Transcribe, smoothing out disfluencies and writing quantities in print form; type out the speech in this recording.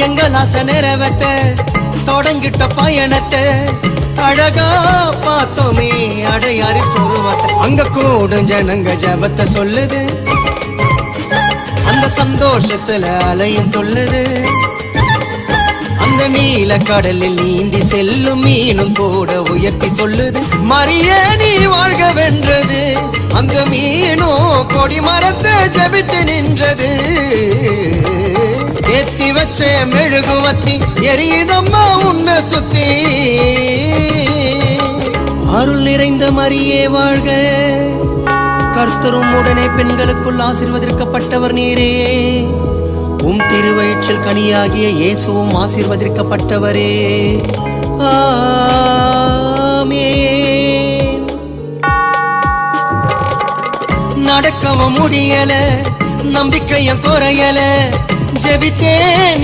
எங்கள் ஆசை நிறைவேத்த தொடங்கிட்ட பயணத்தை அழகா பார்த்தோமே அடையாறு சொருவத்தை. அங்க கூடும் ஜனங்க ஜபத்தை சொல்லுது, அந்த சந்தோஷத்துல அலையும் தொல்லுது. அந்த நீல கடலில் நீந்தி செல்லும் மீனும் கூட உயர்த்தி சொல்லுது, மரியே நீ வாழ்க வென்றது. அந்த மீனோ கொடி மரத்தை ஜபித்து நின்றது. ஏத்தி வச்ச மெழுகுவத்தி எரியுதம்மா உன்னை சுத்தி. அருள் நிறைந்த மரியே வாழ்க, கர்த்தரும் உடனே பெண்களுக்குள் ஆசீர்வதிக்கப்பட்டவர் நீரே. உம் திருவயிற்றில் கனியாகிய இயேசுவும் ஆசீர்வதிக்கப்பட்டவரே. ஆமென். நடக்கவும் முடியல, நம்பிக்கையும் குறையல, ஜெபித்தேன்